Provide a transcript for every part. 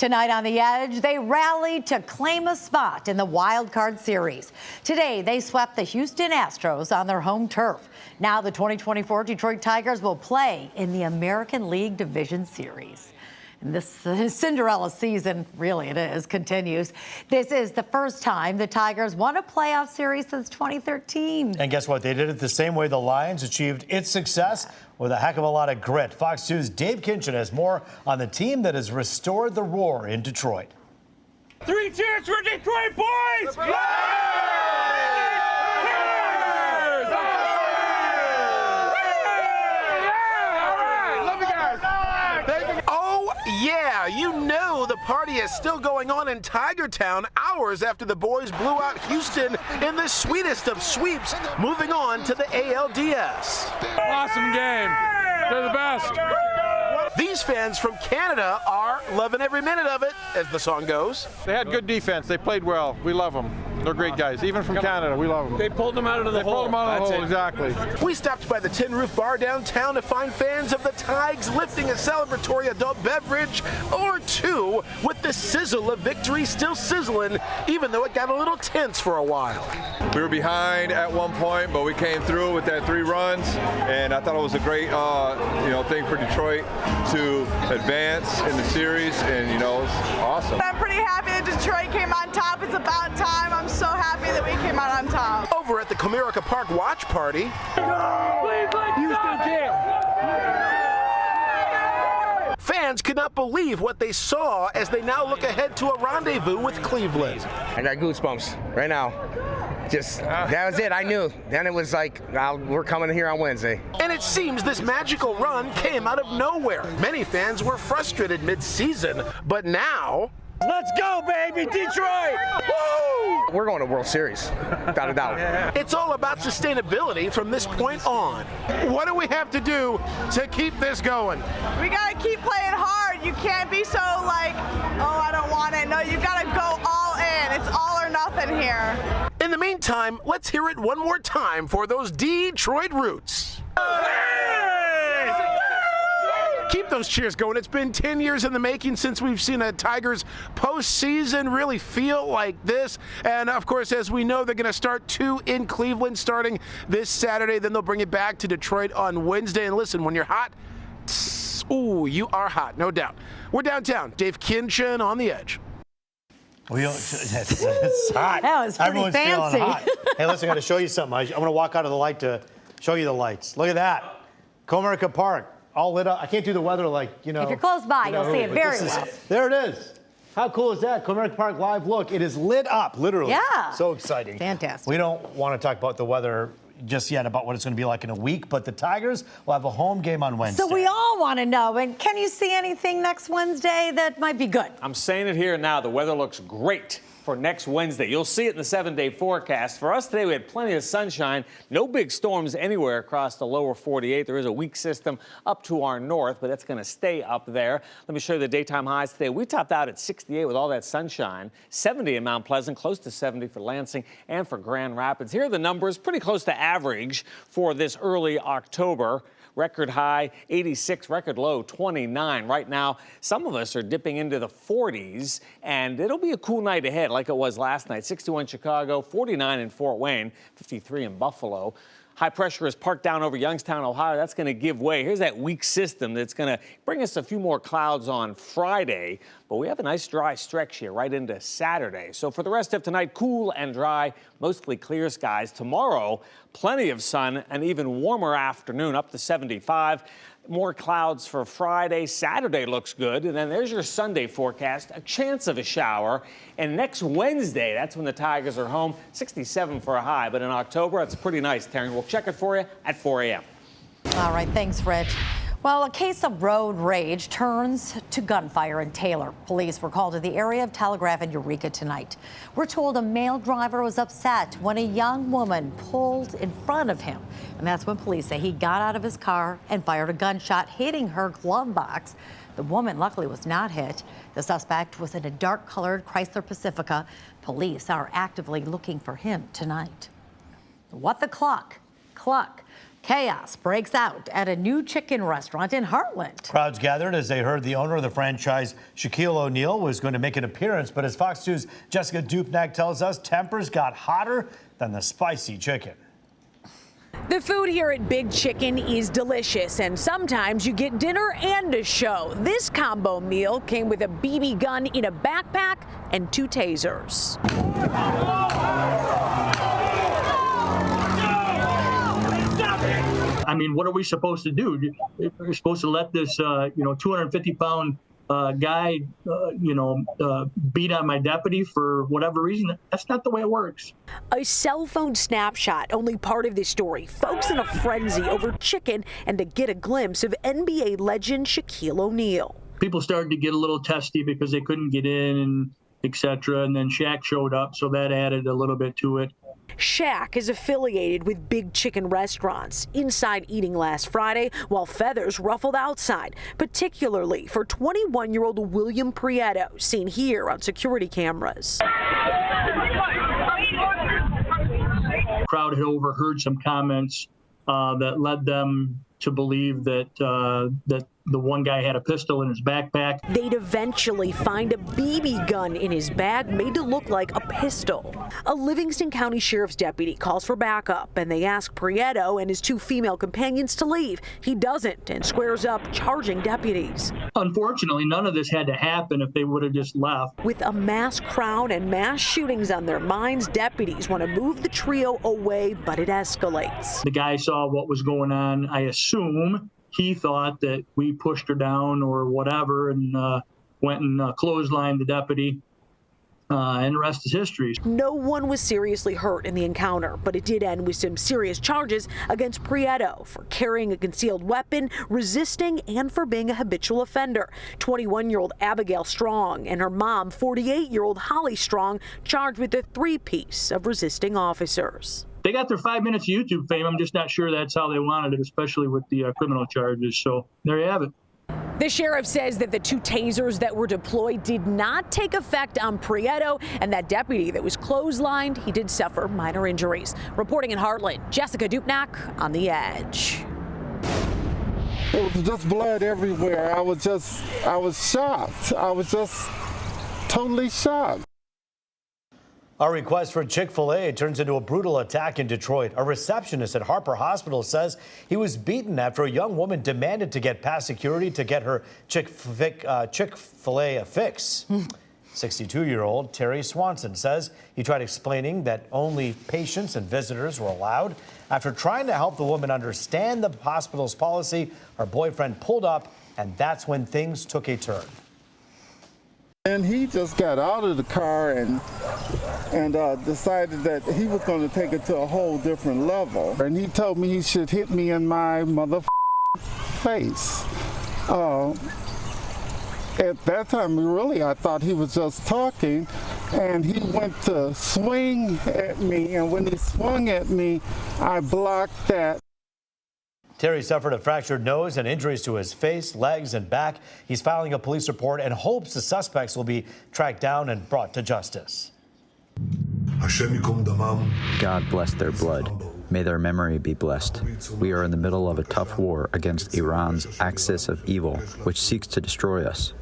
Tonight on The Edge, they rallied to claim a spot in the Wild Card Series. Today, they swept the Houston Astros on their home turf. Now the 2024 Detroit Tigers will play in the American League Division Series. And this Cinderella season, really it is, continues. This is the first time the Tigers won a playoff series since 2013. And guess what? They did it the same way the Lions achieved its success, with a heck of a lot of grit. Fox 2's Dave Kinchin has more on the team that has restored the roar in Detroit. 3 cheers for Detroit, boys! Yeah, you know the party is still going on in Tiger Town hours after the boys blew out Houston in the sweetest of sweeps, moving on to the ALDS. Awesome game. They're the best. These fans from Canada are loving every minute of it, as the song goes. They had good defense. They played well. We love them. They're great guys. Even from Canada, we love them. They pulled them out of the hole. They pulled them out of the hole, exactly. We stopped by the Tin Roof Bar downtown to find fans of the Tigers lifting a celebratory adult beverage or two, with the sizzle of victory still sizzling, even though it got a little tense for a while. We were behind at one point, but we came through with that 3 runs, and I thought it was a great thing for Detroit to advance in the series, and it's awesome. I'm pretty happy that Detroit came on top. It's about time. I'm so happy that we came out on top. Over at the Comerica Park watch party, fans could not believe what they saw as they now look ahead to a rendezvous with Cleveland. I got goosebumps right now. That was it. I knew. Then it was like, we're coming here on Wednesday. And it seems this magical run came out of nowhere. Many fans were frustrated mid-season, but now... Let's go, baby, Detroit! Woo! We're going to World Series, without a doubt. It's all about sustainability from this point on. What do we have to do to keep this going? We got to keep playing hard. You can't be so like, oh, I don't want it. No, you got to go all in. It's all or nothing here. In the meantime, let's hear it one more time for those Detroit Roots. Keep those cheers going. It's been 10 years in the making since we've seen a Tigers postseason really feel like this. And of course, as we know, they're going to start 2 in Cleveland starting this Saturday. Then they'll bring it back to Detroit on Wednesday. And listen, when you're hot, ooh, you are hot, no doubt. We're downtown. Dave Kinchin on The Edge. It's hot. That was pretty Everyone's fancy. feeling hot. Hey, listen, I got to show you something. I'm going to walk out of the light to show you the lights. Look at that. Comerica Park, all lit up. I can't do the weather like, If you're close by, you'll see it very well. There it is. How cool is that? Comerica Park live look. It is lit up, literally. Yeah. So exciting. Fantastic. We don't want to talk about the weather just yet, about what it's going to be like in a week, but the Tigers will have a home game on Wednesday. So we all want to know, and can you see anything next Wednesday that might be good? I'm saying it here now. The weather looks great for next Wednesday. You'll see it in the 7-day forecast. For us today, we had plenty of sunshine. No big storms anywhere across the lower 48. There is a weak system up to our north, but that's going to stay up there. Let me show you the daytime highs today. We topped out at 68 with all that sunshine. 70 in Mount Pleasant, close to 70 for Lansing and for Grand Rapids. Here are the numbers, pretty close to average for this early October. Record high 86, record low 29. Right now, some of us are dipping into the 40s, and it'll be a cool night ahead like it was last night. 61 Chicago, 49 in Fort Wayne, 53 in Buffalo. High pressure is parked down over Youngstown, Ohio. That's going to give way. Here's that weak system that's going to bring us a few more clouds on Friday. But we have a nice dry stretch here right into Saturday. So for the rest of tonight, cool and dry, mostly clear skies. Tomorrow, plenty of sun, an even warmer afternoon, up to 75. More clouds for Friday. Saturday looks good. And then there's your Sunday forecast, a chance of a shower. And next Wednesday, that's when the Tigers are home, 67 for a high. But in October, that's pretty nice, Taryn. We'll check it for you at 4 a.m. All right, thanks, Rich. Well, a case of road rage turns to gunfire in Taylor. Police were called to the area of Telegraph and Eureka tonight. We're told a male driver was upset when a young woman pulled in front of him. And that's when police say he got out of his car and fired a gunshot, hitting her glove box. The woman luckily was not hit. The suspect was in a dark-colored Chrysler Pacifica. Police are actively looking for him tonight. What the cluck? Chaos breaks out at a new chicken restaurant in Heartland. Crowds gathered as they heard the owner of the franchise, Shaquille O'Neal, was going to make an appearance. But as Fox 2's Jessica Dupnack tells us, tempers got hotter than the spicy chicken. The food here at Big Chicken is delicious, and sometimes you get dinner and a show. This combo meal came with a BB gun in a backpack and 2 tasers. I mean, what are we supposed to do? We're supposed to let this, 250-pound guy, beat on my deputy for whatever reason? That's not the way it works. A cell phone snapshot, only part of this story. Folks in a frenzy over chicken and to get a glimpse of NBA legend Shaquille O'Neal. People started to get a little testy because they couldn't get in, and et cetera. And then Shaq showed up, so that added a little bit to it. Shaq is affiliated with Big Chicken restaurants. Inside eating last Friday, while feathers ruffled outside, particularly for 21-year-old William Prieto, seen here on security cameras. The crowd had overheard some comments that led them to believe that the one guy had a pistol in his backpack. They'd eventually find a BB gun in his bag made to look like a pistol. A Livingston County Sheriff's deputy calls for backup, and they ask Prieto and his 2 female companions to leave. He doesn't and squares up, charging deputies. Unfortunately, none of this had to happen if they would have just left. With a mass crowd and mass shootings on their minds, deputies want to move the trio away, but it escalates. The guy saw what was going on. I assume he thought that we pushed her down or whatever, and went and clotheslined the deputy, and the rest is history. No one was seriously hurt in the encounter, but it did end with some serious charges against Prieto for carrying a concealed weapon, resisting, and for being a habitual offender. 21-year-old Abigail Strong and her mom, 48-year-old Holly Strong, charged with a 3-piece of resisting officers. They got their 5 minutes of YouTube fame. I'm just not sure that's how they wanted it, especially with the criminal charges. So there you have it. The sheriff says that the 2 tasers that were deployed did not take effect on Prieto, and that deputy that was clotheslined, he did suffer minor injuries. Reporting in Heartland, Jessica Dupnack on The Edge. It was just blood everywhere. I was shocked. I was just totally shocked. A request for Chick-fil-A turns into a brutal attack in Detroit. A receptionist at Harper Hospital says he was beaten after a young woman demanded to get past security to get her Chick-fil-A a fix. 62-year-old Terry Swanson says he tried explaining that only patients and visitors were allowed. After trying to help the woman understand the hospital's policy, her boyfriend pulled up, and that's when things took a turn. And he just got out of the car and decided that he was going to take it to a whole different level. And he told me he should hit me in my face. At that time, really, I thought he was just talking, and he went to swing at me, and when he swung at me, I blocked that. Terry suffered a fractured nose and injuries to his face, legs, and back. He's filing a police report and hopes the suspects will be tracked down and brought to justice. God bless their blood. May their memory be blessed. We are in the middle of a tough war against Iran's axis of evil, which seeks to destroy us.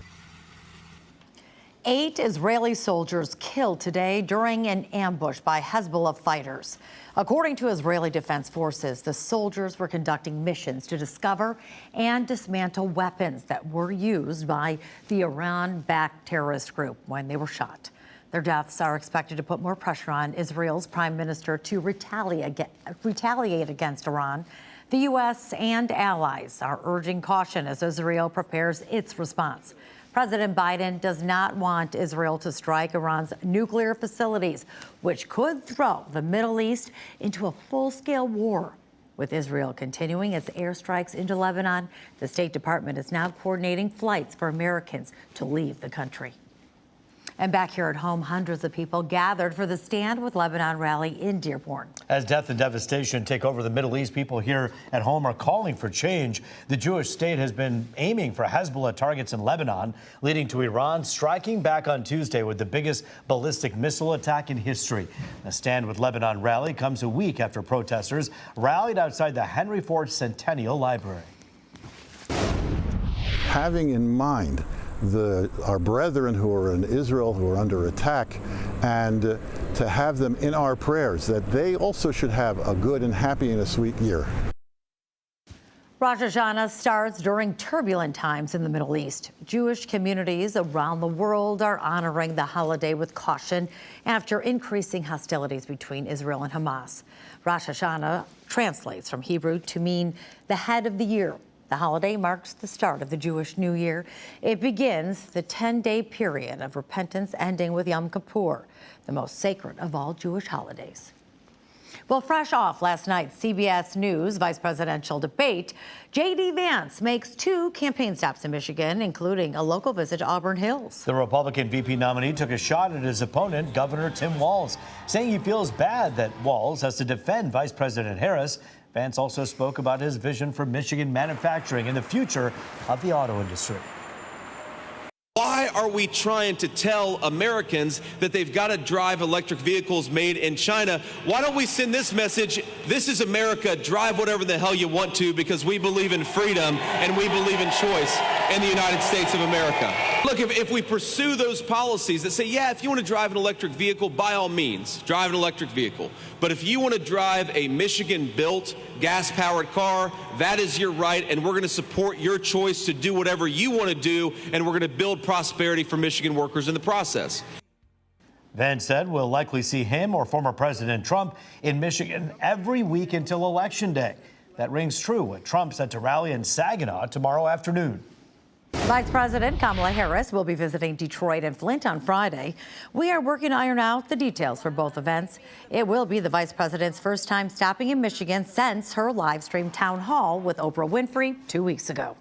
8 Israeli soldiers killed today during an ambush by Hezbollah fighters. According to Israeli Defense Forces, the soldiers were conducting missions to discover and dismantle weapons that were used by the Iran-backed terrorist group when they were shot. Their deaths are expected to put more pressure on Israel's prime minister to retaliate against Iran. The U.S. and allies are urging caution as Israel prepares its response. President Biden does not want Israel to strike Iran's nuclear facilities, which could throw the Middle East into a full-scale war. With Israel continuing its airstrikes into Lebanon, the State Department is now coordinating flights for Americans to leave the country. And back here at home, hundreds of people gathered for the Stand with Lebanon rally in Dearborn. As death and devastation take over the Middle East, people here at home are calling for change. The Jewish state has been aiming for Hezbollah targets in Lebanon, leading to Iran striking back on Tuesday with the biggest ballistic missile attack in history. The Stand with Lebanon rally comes a week after protesters rallied outside the Henry Ford Centennial Library. Having in mind our brethren who are in Israel, who are under attack, and to have them in our prayers, that they also should have a good and happy and a sweet year. Rosh Hashanah starts during turbulent times in the Middle East. Jewish communities around the world are honoring the holiday with caution after increasing hostilities between Israel and Hamas. Rosh Hashanah translates from Hebrew to mean the head of the year. The holiday marks the start of the Jewish New Year. It begins the 10-day period of repentance ending with Yom Kippur, the most sacred of all Jewish holidays. Well, fresh off last night's CBS News vice presidential debate, J.D. Vance makes 2 campaign stops in Michigan, including a local visit to Auburn Hills. The Republican VP nominee took a shot at his opponent, Governor Tim Walz, saying he feels bad that Walz has to defend Vice President Harris. Vance also spoke about his vision for Michigan manufacturing and the future of the auto industry. Why are we trying to tell Americans that they've got to drive electric vehicles made in China? Why don't we send this message? This is America. Drive whatever the hell you want to, because we believe in freedom and we believe in choice in the United States of America. Look, if we pursue those policies that say, yeah, if you want to drive an electric vehicle, by all means, drive an electric vehicle. But if you want to drive a Michigan-built, gas-powered car, that is your right, and we're going to support your choice to do whatever you want to do, and we're going to build prosperity for Michigan workers in the process. Vance said we'll likely see him or former President Trump in Michigan every week until Election Day. That rings true with Trump set to rally in Saginaw tomorrow afternoon. Vice President Kamala Harris will be visiting Detroit and Flint on Friday. We are working to iron out the details for both events. It will be the vice president's first time stopping in Michigan since her live stream town hall with Oprah Winfrey 2 weeks ago.